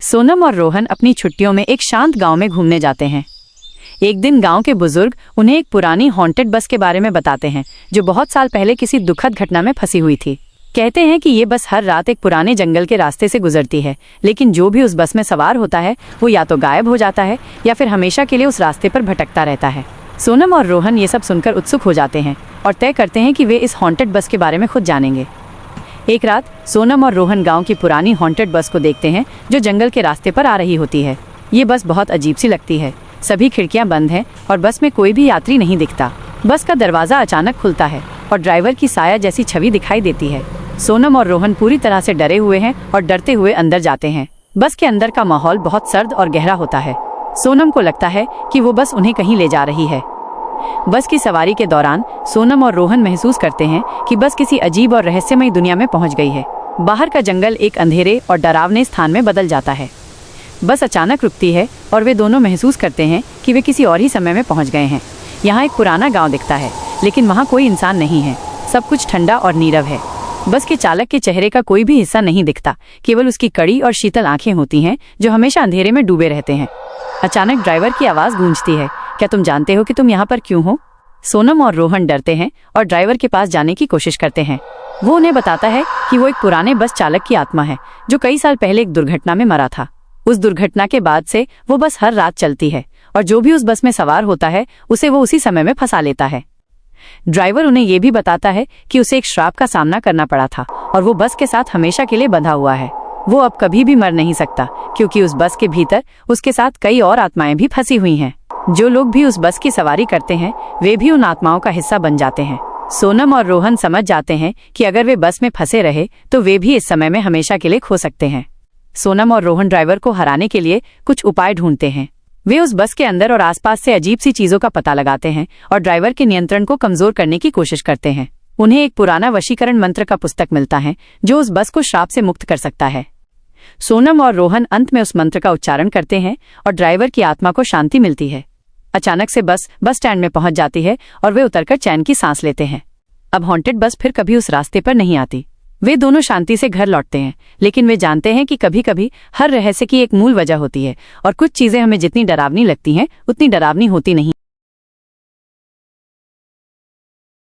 सोनम और रोहन अपनी छुट्टियों में एक शांत गांव में घूमने जाते हैं। एक दिन गांव के बुजुर्ग उन्हें एक पुरानी हॉन्टेड बस के बारे में बताते हैं जो बहुत साल पहले किसी दुखद घटना में फंसी हुई थी। कहते हैं कि ये बस हर रात एक पुराने जंगल के रास्ते से गुजरती है, लेकिन जो भी उस बस में सवार होता है वो या तो गायब हो जाता है या फिर हमेशा के लिए उस रास्ते पर भटकता रहता है। सोनम और रोहन ये सब सुनकर उत्सुक हो जाते हैं और तय करते हैं कि वे इस हॉन्टेड बस के बारे में खुद जानेंगे। एक रात सोनम और रोहन गांव की पुरानी हॉन्टेड बस को देखते हैं जो जंगल के रास्ते पर आ रही होती है। ये बस बहुत अजीब सी लगती है। सभी खिड़कियां बंद हैं और बस में कोई भी यात्री नहीं दिखता। बस का दरवाज़ा अचानक खुलता है और ड्राइवर की साया जैसी छवि दिखाई देती है। सोनम और रोहन पूरी तरह से डरे हुए हैं और डरते हुए अंदर जाते हैं। बस के अंदर का माहौल बहुत सर्द और गहरा होता है। सोनम को लगता है कि वो बस उन्हें कहीं ले जा रही है। बस की सवारी के दौरान सोनम और रोहन महसूस करते हैं कि बस किसी अजीब और रहस्यमयी दुनिया में पहुंच गई है। बाहर का जंगल एक अंधेरे और डरावने स्थान में बदल जाता है। बस अचानक रुकती है और वे दोनों महसूस करते हैं कि वे किसी और ही समय में पहुंच गए हैं। यहाँ एक पुराना गांव दिखता है, लेकिन वहाँ कोई इंसान नहीं है। सब कुछ ठंडा और नीरव है। बस के चालक के चेहरे का कोई भी हिस्सा नहीं दिखता, केवल उसकी कड़ी और शीतल आंखें होती हैं जो हमेशा अंधेरे में डूबे रहते हैं। अचानक ड्राइवर की आवाज़ गूंजती है, क्या तुम जानते हो कि तुम यहाँ पर क्यों हो? सोनम और रोहन डरते हैं और ड्राइवर के पास जाने की कोशिश करते हैं। वो उन्हें बताता है कि वो एक पुराने बस चालक की आत्मा है जो कई साल पहले एक दुर्घटना में मरा था। उस दुर्घटना के बाद से वो बस हर रात चलती है और जो भी उस बस में सवार होता है उसे वो उसी समय में फंसा लेता है। ड्राइवर उन्हें ये भी बताता है कि उसे एक श्राप का सामना करना पड़ा था और वो बस के साथ हमेशा के लिए बंधा हुआ है। वो अब कभी भी मर नहीं सकता क्योंकि उस बस के भीतर उसके साथ कई और आत्माएं भी फंसी हुई हैं। जो लोग भी उस बस की सवारी करते हैं वे भी उन आत्माओं का हिस्सा बन जाते हैं। सोनम और रोहन समझ जाते हैं कि अगर वे बस में फंसे रहे तो वे भी इस समय में हमेशा के लिए खो सकते हैं। सोनम और रोहन ड्राइवर को हराने के लिए कुछ उपाय ढूंढते हैं। वे उस बस के अंदर और आसपास से अजीब सी चीजों का पता लगाते हैं और ड्राइवर के नियंत्रण को कमजोर करने की कोशिश करते हैं। उन्हें एक पुराना वशीकरण मंत्र का पुस्तक मिलता है जो उस बस को श्राप से मुक्त कर सकता है। सोनम और रोहन अंत में उस मंत्र का उच्चारण करते हैं और ड्राइवर की आत्मा को शांति मिलती है। अचानक से बस स्टैंड में पहुंच जाती है और वे उतरकर चैन की सांस लेते हैं। अब हॉन्टेड बस फिर कभी उस रास्ते पर नहीं आती। वे दोनों शांति से घर लौटते हैं, लेकिन वे जानते हैं कि कभी कभी हर रहस्य की एक मूल वजह होती है और कुछ चीजें हमें जितनी डरावनी लगती हैं उतनी डरावनी होती नहीं।